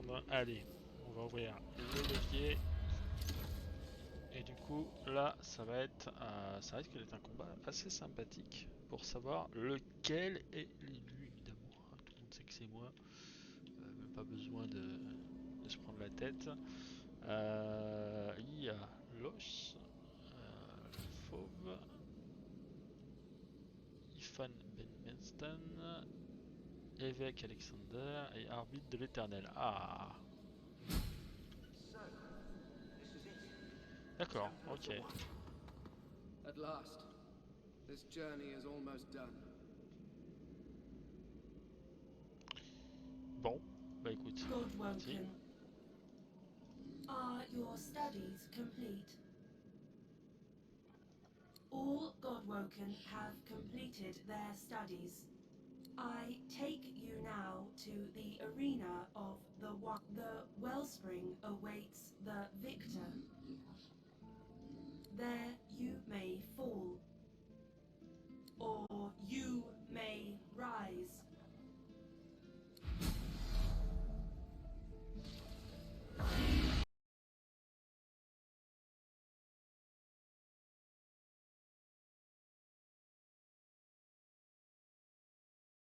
monde. Allez, on va ouvrir le levier. Et du coup, là, ça va risque d'être un combat assez sympathique pour savoir lequel est l'élu, évidemment. Tout le monde sait que c'est moi. Même pas besoin de se prendre la tête. Il y a Los, le fauve, Ifan Benmenstan, évêque Alexander et arbitre de l'éternel. Ah, d'accord, ok. At last, this journey is almost done. Bon, bah écoute, vas-y. Are your studies complete? All Godwoken have completed their studies. I take you now to the arena of the one. The wellspring awaits the victor. There you may fall, or you may rise.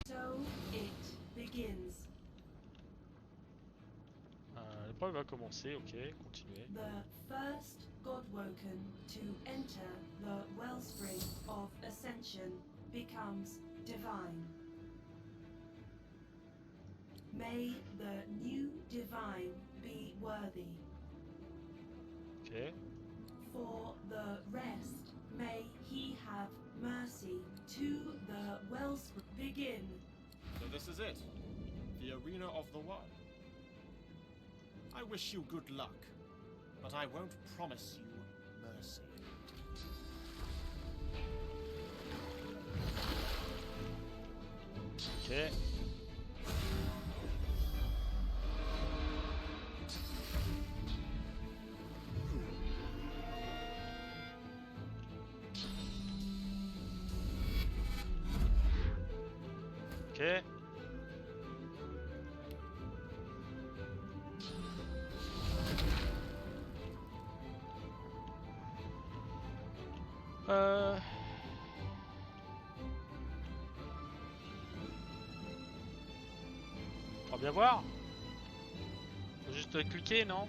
So it begins. L'épreuve va commencer, ok, continuez. The first Godwoken to enter the wellspring of ascension becomes divine. May the new divine be worthy. Ok. For the rest, may he have mercy. To the wellspring begin. So this is it, the arena of the one. I wish you good luck, but I won't promise you mercy. Ok. Ok. On va bien voir. Faut juste cliquer, non?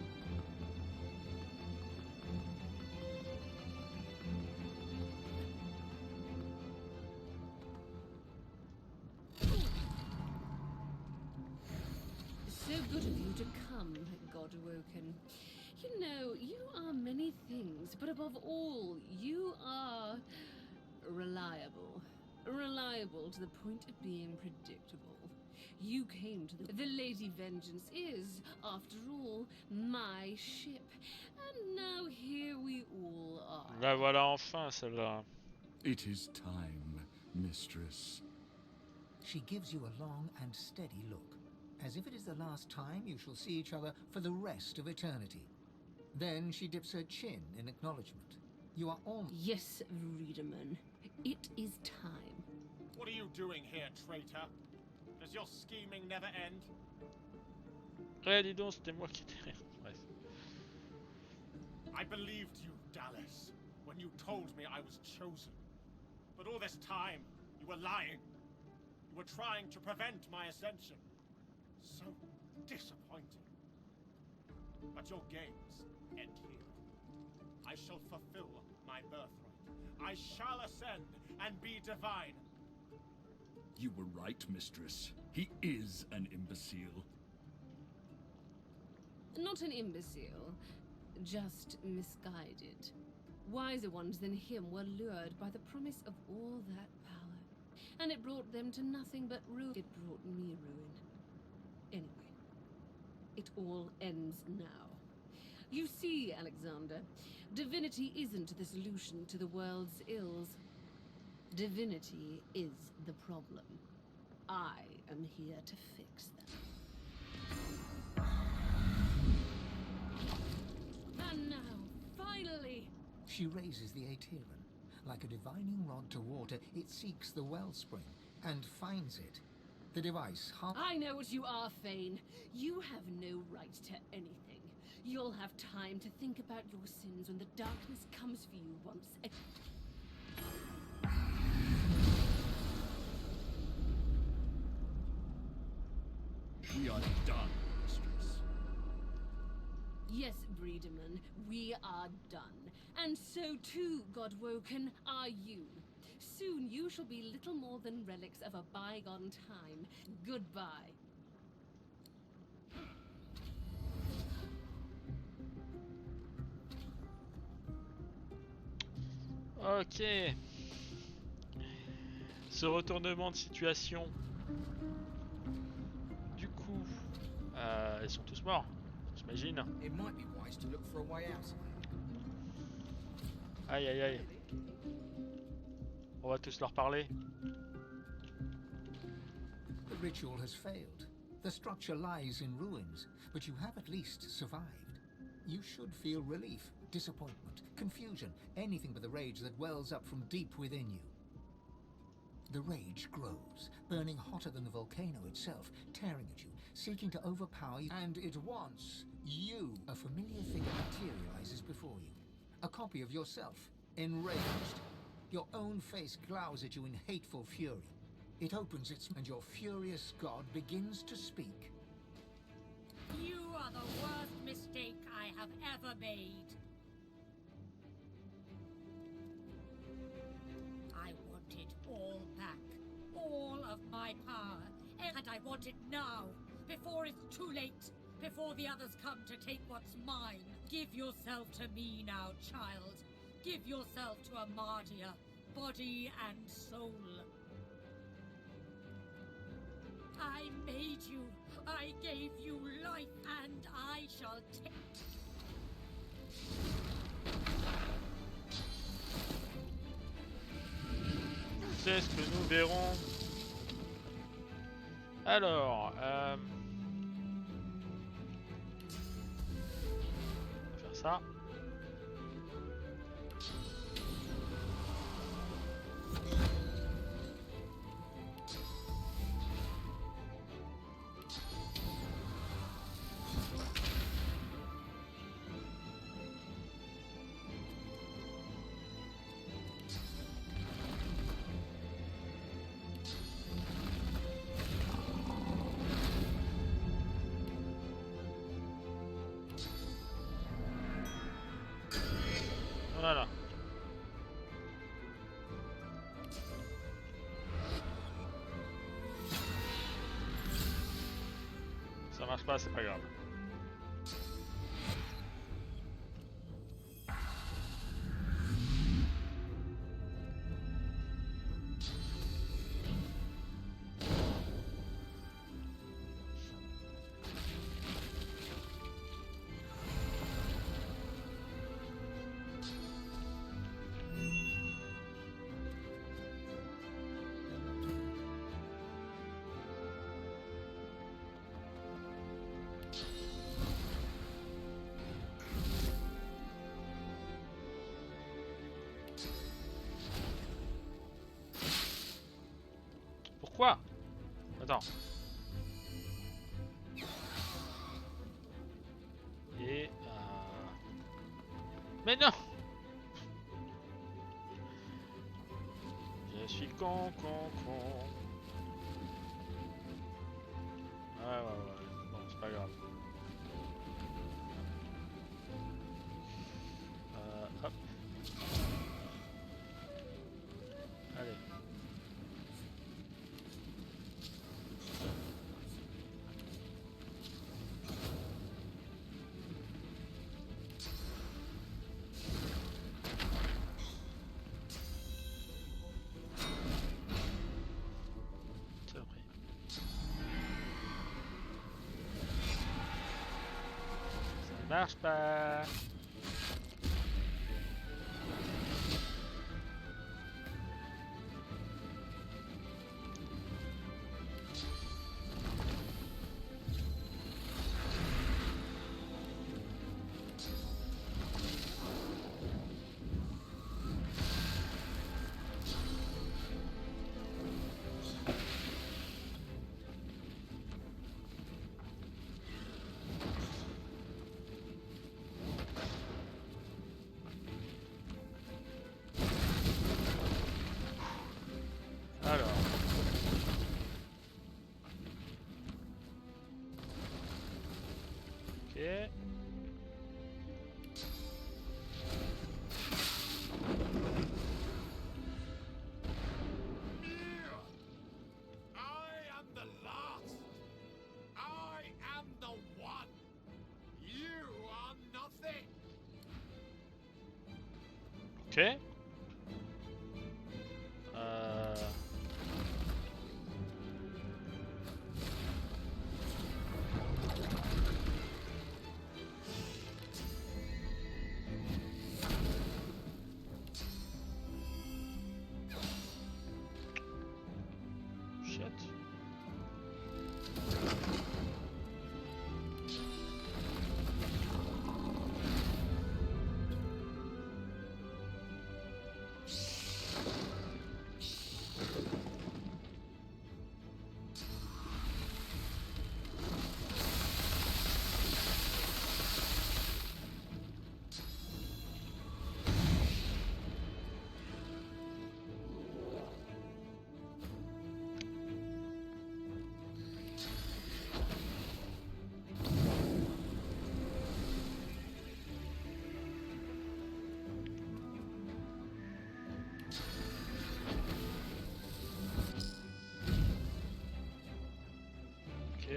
So good of you to come, Godwoken. You know, you are many things, but above all, you are reliable. Reliable to the point of being predictable. You came to the Lady Vengeance is, after all, my ship. And now here we all are. La voilà enfin, celle-là. It is time, mistress. She gives you a long and steady look, as if it is the last time you shall see each other for the rest of eternity. Then she dips her chin in acknowledgement. You are all... Yes, Reederman. It is time. What are you doing here, traitor? Does your scheming never end? Ouais, dis donc, c'était moi qui étais derrière. Bref. I believed you, Dallas, when you told me I was chosen. But all this time, you were lying. You were trying to prevent my ascension. So disappointing. But your games end here. I shall fulfill my birthright. I shall ascend and be divine. You were right, mistress. He is an imbecile. Not an imbecile, just misguided. Wiser ones than him were lured by the promise of all that power, and it brought them to nothing but ruin. It brought me ruin. Anyway, it all ends now. You see, Alexander, divinity isn't the solution to the world's ills. Divinity is the problem. I am here to fix them. And now, finally! She raises the Aetherin. Like a divining rod to water, it seeks the wellspring, and finds it. The device, I know what you are, Fane. You have no right to anything. You'll have time to think about your sins when the darkness comes for you once again. We are done, mistress. Yes, Breedeman, we are done. And so too, Godwoken, are you. Soon you shall be little more than relics of a bygone time. Goodbye. Ok. Ce retournement de situation. Du coup, ils sont tous morts, j'imagine. It might be wise to look for a way out. Aïe aïe aïe. On va tous leur parler. The ritual has failed. The structure lies in ruins, but you have at least survived. You should feel relief, disappointment, confusion, anything but the rage that wells up from deep within you. The rage grows, burning hotter than the volcano itself, tearing at you, seeking to overpower you, and it wants you. A familiar figure materializes before you. A copy of yourself, enraged. Your own face glowers at you in hateful fury. It opens its and your furious god begins to speak. You are the worst mistake I have ever made. I want it all back. All of my power. And I want it now. Before it's too late. Before the others come to take what's mine. Give yourself to me now, child. Give yourself to Amadia, body and soul. I made you. I gave you life, and I shall take. C'est ce que nous verrons. Alors, on va faire ça. Voilà. Ça marche pas, c'est pas grave. Pourquoi? Attends. Et mais non! Je suis con. Ouais. Bon, c'est pas grave. Hop. Allez. Marche pas. Ok. I am the last. I am the one. You are nothing. Ok. Shit. Ok.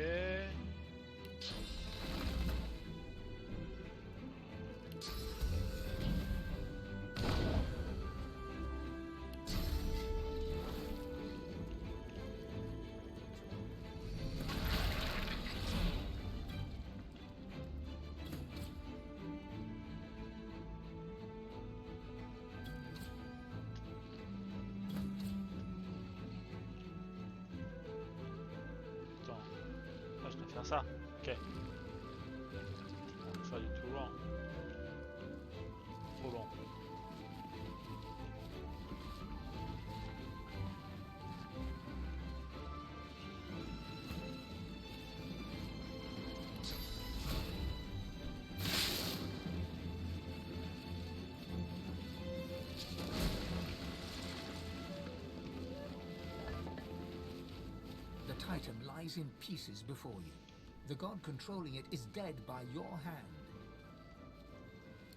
Attends. Ah, je dois faire ça. Ok. Ça du tout long. Trop long. The Titan lies in pieces before you. The god controlling it is dead by your hand.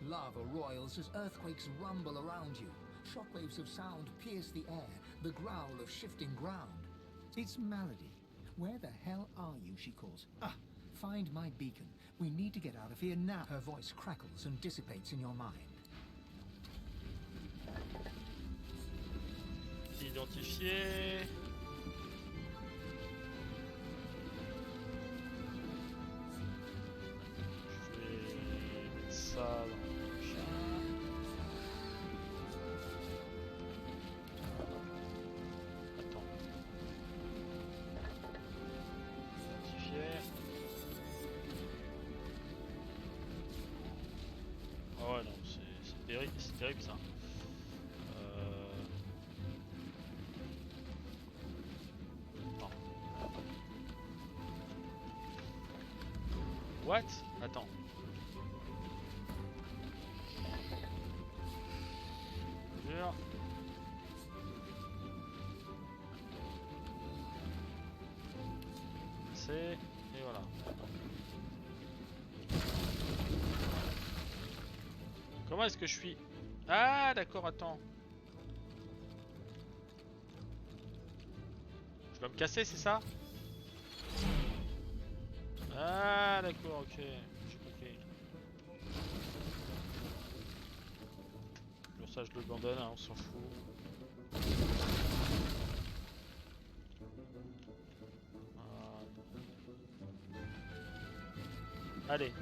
Lava roils as earthquakes rumble around you. Shockwaves of sound pierce the air, the growl of shifting ground. It's Malady. Where the hell are you, she calls. Ah, find my beacon. We need to get out of here now. Her voice crackles and dissipates in your mind. Identifier. Je vais mettre ça dans le prochain. Attends. Identifier. Ah ouais, non, c'est terrible ça. Non. What? Attends. Jure. C'est... Et voilà. Comment est-ce que je suis... Ah d'accord, attends. Je dois me casser, c'est ça? Ah d'accord, ok. J'ai compris. Bon, ça je l'abandonne, hein, on s'en fout. Allez.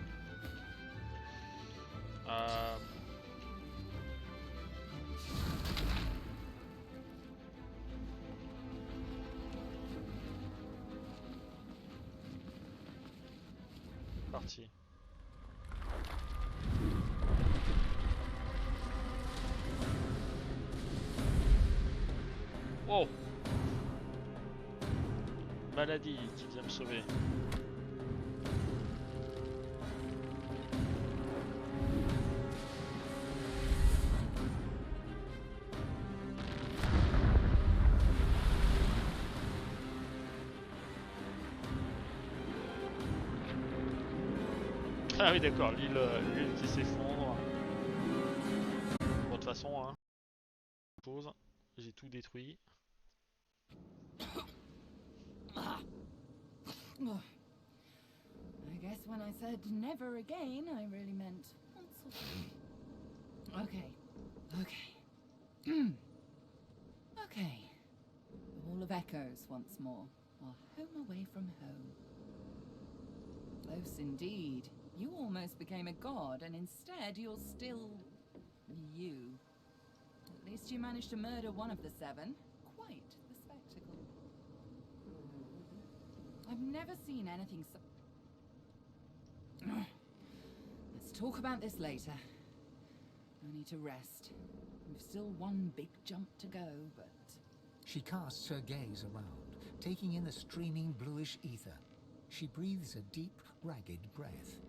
Parti. Oh! Maladie qui vient me sauver. Ah oui, d'accord, l'île qui s'effondre. Bon, de toute façon, hein, pause. J'ai tout détruit. I guess when I said never again, I really meant once or Okay. Okay. The Hall of Echoes once more. Our home away from home. Close indeed. You almost became a god, and instead you're still... you. At least you managed to murder one of the 7. Quite the spectacle. I've never seen anything so... Let's talk about this later. I need to rest. We've still one big jump to go, but... She casts her gaze around, taking in the streaming bluish ether. She breathes a deep, ragged breath.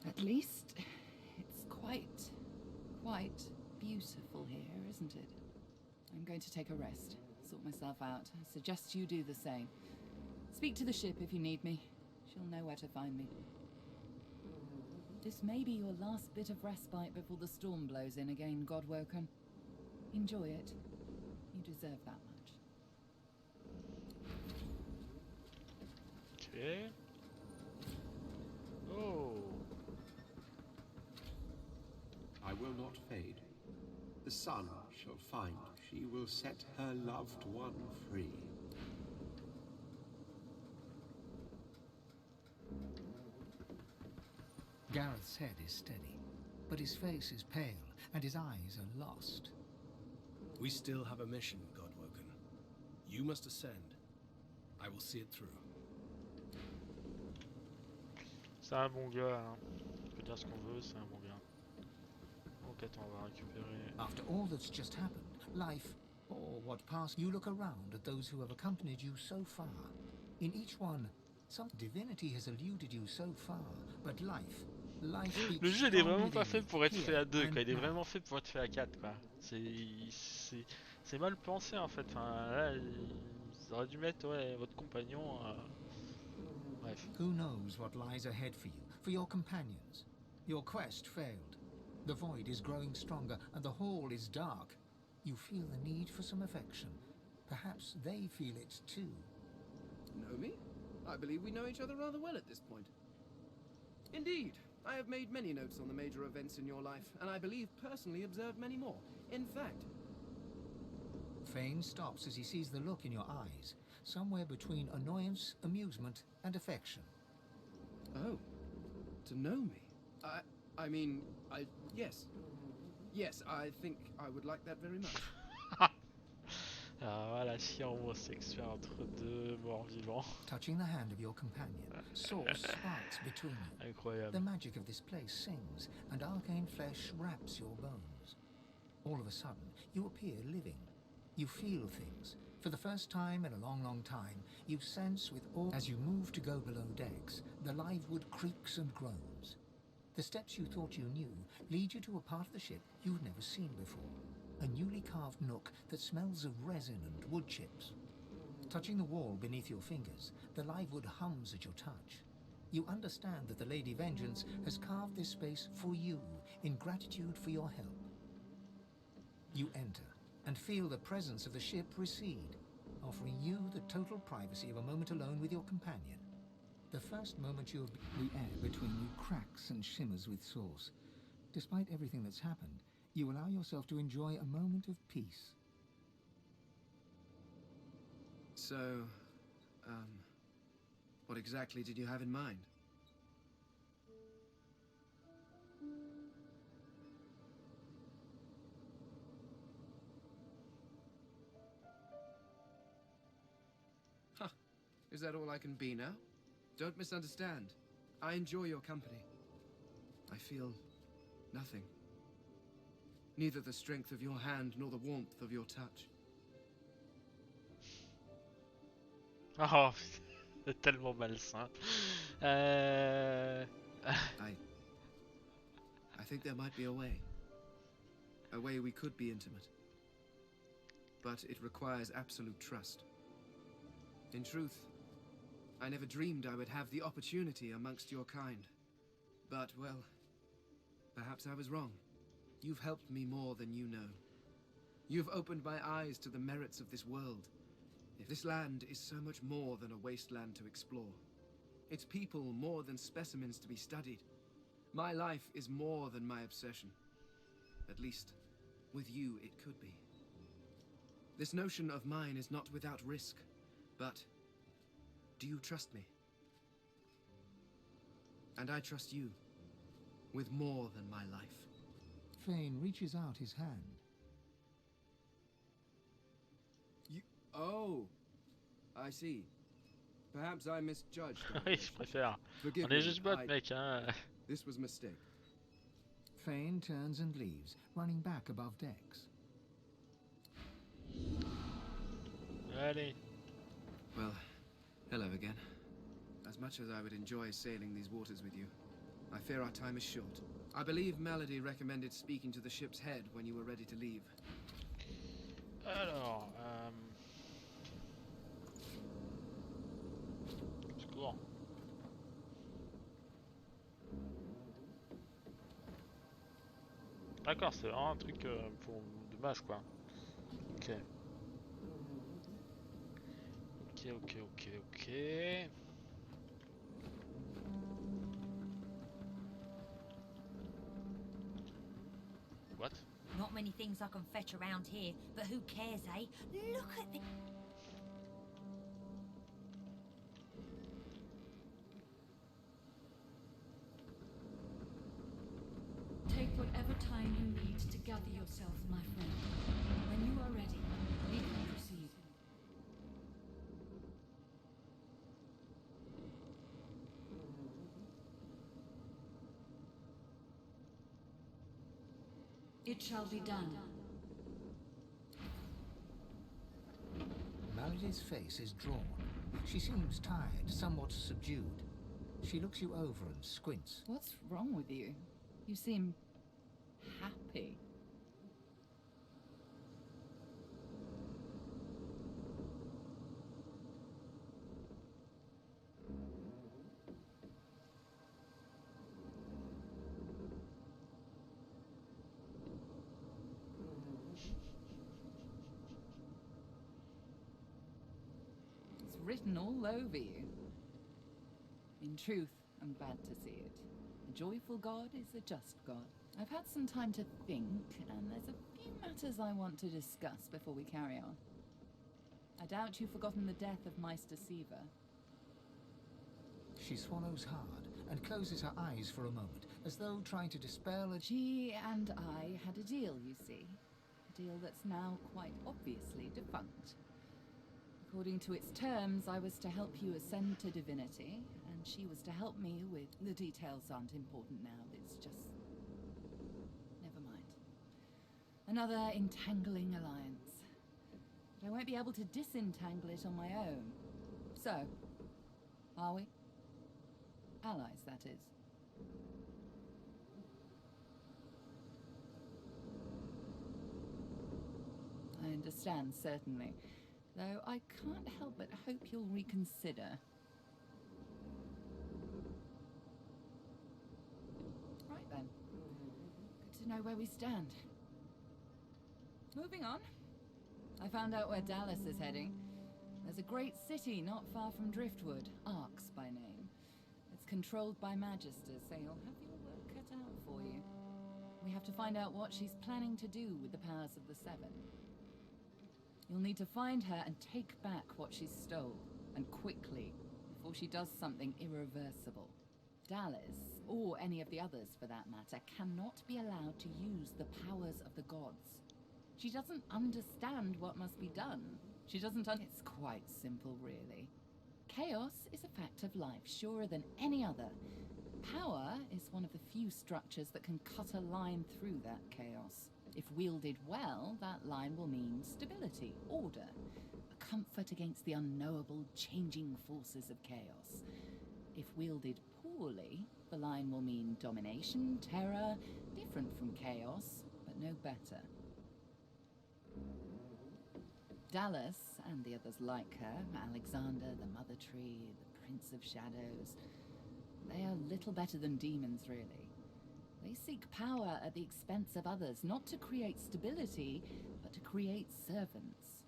At least it's quite beautiful here, isn't it? I'm going to take a rest, sort myself out. I suggest you do the same. Speak to the ship if you need me. She'll know where to find me. This may be your last bit of respite before the storm blows in again, Godwoken. Enjoy it. You deserve that much. Okay. Oh. I will not fade. The sun shall find. She will set her loved one free. Gareth's head is steady, but his face is pale and his eyes are lost. We still have a mission, Godwoken. You must ascend. I will see it through. C'est un bon gars, hein. On peut dire ce qu'on veut, c'est un bon gars. Ok, attends, on va récupérer... After all that's just happened, life, or what passed, you look around at those who have accompanied you so far. In each one, some divinity has eluded you so far, but life Le jeu il est vraiment pas fait pour être fait à 2, quoi. Il est vraiment fait pour être fait à 4, quoi. C'est mal pensé en fait. Enfin, là, ils auraient dû mettre votre compagnon. Bref. Who knows what lies ahead for your companions? Your quest failed. The void is growing stronger and the hall is dark. You feel the need for some affection. Perhaps they feel it too. Know me? I believe we know each other rather well at this point. Indeed. I have made many notes on the major events in your life, and I believe personally observed many more. In fact... Fane stops as he sees the look in your eyes, somewhere between annoyance, amusement, and affection. Oh, to know me? Yes. Yes, I think I would like that very much. Alors voilà, chien homosexuel entre deux morts vivants. Touching the hand of your companion, source sparks between you. Incroyable. The magic of this place sings, and arcane flesh wraps your bones. All of a sudden, you appear living. You feel things. For the first time in a long, long time, you sense with all... As you move to go below decks, the live wood creaks and groans. The steps you thought you knew lead you to a part of the ship you've never seen before. A newly carved nook that smells of resin and wood chips. Touching the wall beneath your fingers, the live wood hums at your touch. You understand that the Lady Vengeance has carved this space for you in gratitude for your help. You enter and feel the presence of the ship recede, offering you the total privacy of a moment alone with your companion. The first moment you have... The air between you cracks and shimmers with sauce. Despite everything that's happened, you allow yourself to enjoy a moment of peace. So, what exactly did you have in mind? Huh. Is that all I can be now? Don't misunderstand. I enjoy your company. I feel nothing. Neither the strength of your hand nor the warmth of your touch. Oh, c'est tellement malsain. I think there might be a way. A way we could be intimate. But it requires absolute trust. In truth, I never dreamed I would have the opportunity amongst your kind. But, well, perhaps I was wrong. You've helped me more than you know. You've opened my eyes to the merits of this world. If this land is so much more than a wasteland to explore, its people more than specimens to be studied, my life is more than my obsession. At least, with you it could be. This notion of mine is not without risk, but do you trust me? And I trust you, with more than my life. Fane reaches out his hand. You... Oh, I see. Perhaps I misjudged. Oui, je préfère. Forgive On est me, juste bot, mec, hein. This was a mistake. Fane turns and leaves, running back above decks. Allez. Well, hello again. As much as I would enjoy sailing these waters with you, I fear our time is short. I believe Melody recommended speaking to the ship's head when you were ready to leave. Alors, secours. D'accord, c'est vraiment un truc pour dommage quoi. Ok. Ok. What? Not many things I can fetch around here, but who cares, eh? Look at the... Take whatever time you need to gather yourself, my friend. When you are ready, we can proceed. It shall be done. Melody's face is drawn. She seems tired, somewhat subdued. She looks you over and squints. What's wrong with you? You seem happy. It's written all over you. In truth, I'm glad to see it. A joyful God is a just God. I've had some time to think, and there's a few matters I want to discuss before we carry on. I doubt you've forgotten the death of Meister Siva. She swallows hard and closes her eyes for a moment, as though trying to dispel a... She and I had a deal, you see. A deal that's now quite obviously defunct. According to its terms, I was to help you ascend to divinity, and she was to help me with... The details aren't important now, it's just... Never mind. Another entangling alliance. But I won't be able to disentangle it on my own. So, are we? Allies, that is. I understand, certainly. Though I can't help but hope you'll reconsider. Right then. Good to know where we stand. Moving on. I found out where Dallas is heading. There's a great city not far from Driftwood, Arx by name. It's controlled by Magisters, so you'll have your work cut out for you. We have to find out what she's planning to do with the powers of the Seven. You'll need to find her and take back what she stole, and quickly, before she does something irreversible. Dallas, or any of the others for that matter, cannot be allowed to use the powers of the gods. She doesn't understand what must be done. She doesn't It's quite simple, really. Chaos is a fact of life, surer than any other. Power is one of the few structures that can cut a line through that chaos. If wielded well, that line will mean stability, order, a comfort against the unknowable, changing forces of chaos. If wielded poorly, the line will mean domination, terror, different from chaos, but no better. Dallas, and the others like her, Alexander, the Mother Tree, the Prince of Shadows. They are little better than demons, really. They seek power at the expense of others, not to create stability, but to create servants.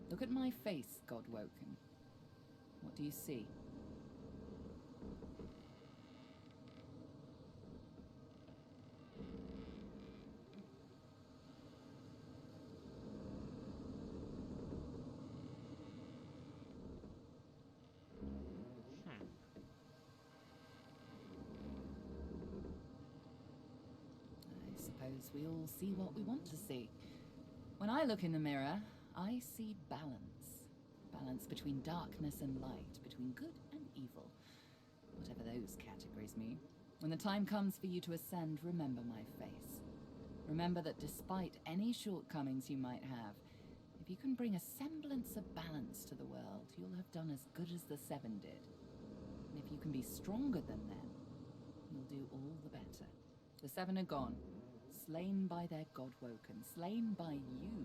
Look at my face, Godwoken. What do you see? We all see what we want to see. When I look in the mirror, I see balance. Balance between darkness and light, between good and evil. Whatever those categories mean. When the time comes for you to ascend, remember my face. Remember that despite any shortcomings you might have, if you can bring a semblance of balance to the world, you'll have done as good as the Seven did. And if you can be stronger than them, you'll do all the better. The Seven are gone. Slain by their Godwoken, slain by you.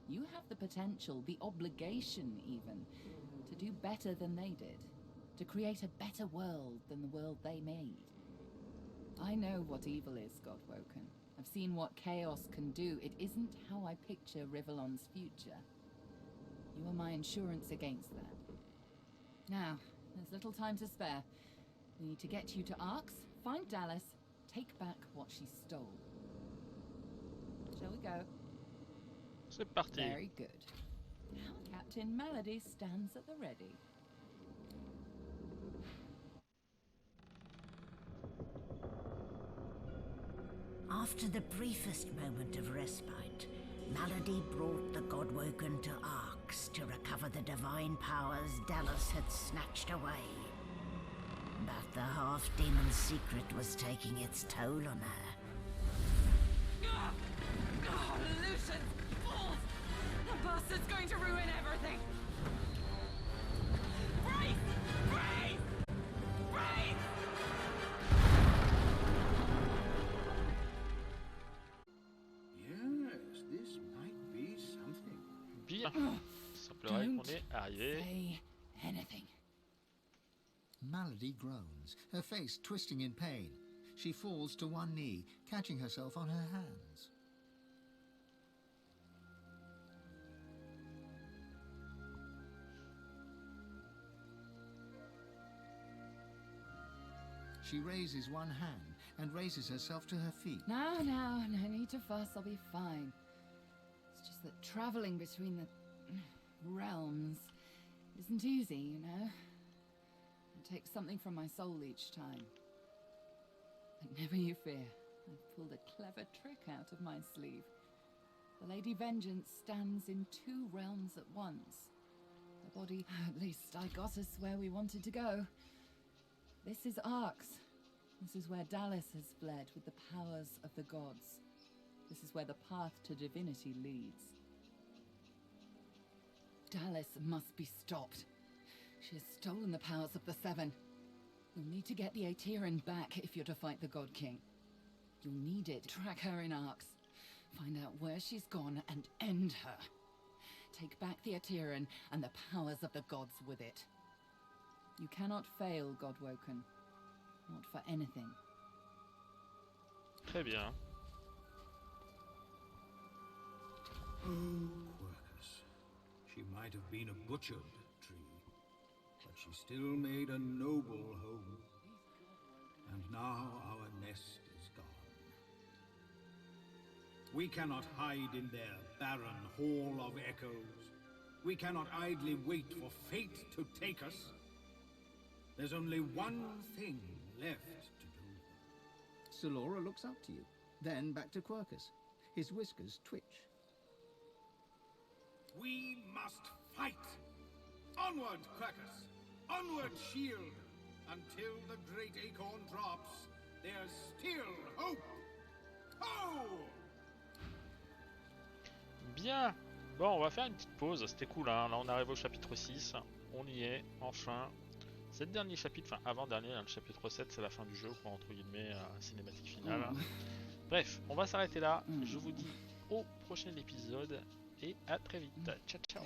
You have the potential, the obligation even, to do better than they did. To create a better world than the world they made. I know what evil is, Godwoken. I've seen what chaos can do. It isn't how I picture Rivellon's future. You are my insurance against that. Now, there's little time to spare. We need to get you to Arx, find Dallas, take back what she stole. Shall we go? C'est parti. Very good. Now Captain Melody stands at the ready. After the briefest moment of respite, Melody brought the Godwoken to Arx to recover the divine powers Dallas had snatched away. But the half-demon's secret was taking its toll on her. Lucian! Fools! The bastard's going to ruin everything! Brace! Brace! Brace! Yes, this might be something. Bien. Il semblerait qu'on est arrivé. Say anything. Melody groans, her face twisting in pain. She falls to one knee, catching herself on her hands. She raises one hand and raises herself to her feet. Now, no need to fuss, I'll be fine. It's just that traveling between the realms isn't easy, you know? It takes something from my soul each time. But never you fear, I've pulled a clever trick out of my sleeve. The Lady Vengeance stands in two realms at once. The body, at least I got us where we wanted to go. This is Arx. This is where Dallas has fled with the powers of the gods. This is where the path to divinity leads. Dallas must be stopped. She has stolen the powers of the Seven. You'll need to get the Aetherin back if you're to fight the God King. You'll need it. Track her in Arx. Find out where she's gone and end her. Take back the Aetherin and the powers of the gods with it. You cannot fail, Godwoken. Not for anything. Très bien. Oh, Quercus. She might have been a butchered tree, but she still made a noble home. And now our nest is gone. We cannot hide in their barren hall of echoes. We cannot idly wait for fate to take us. There's only one thing left to do. Solora looks up to you, then back to Quercus. His whiskers twitch. We must fight! Onward, Quercus! Onward, shield! Until the great acorn drops, there's still hope! Ho! Bien. Bon, on va faire une petite pause. C'était cool, hein. Là, on arrive au chapitre 6. On y est, enfin. C'est le dernier chapitre, enfin avant-dernier, hein, le chapitre 7, c'est la fin du jeu, quoi, entre guillemets, cinématique finale. Bref, on va s'arrêter là. Je vous dis au prochain épisode et à très vite. Ciao, ciao.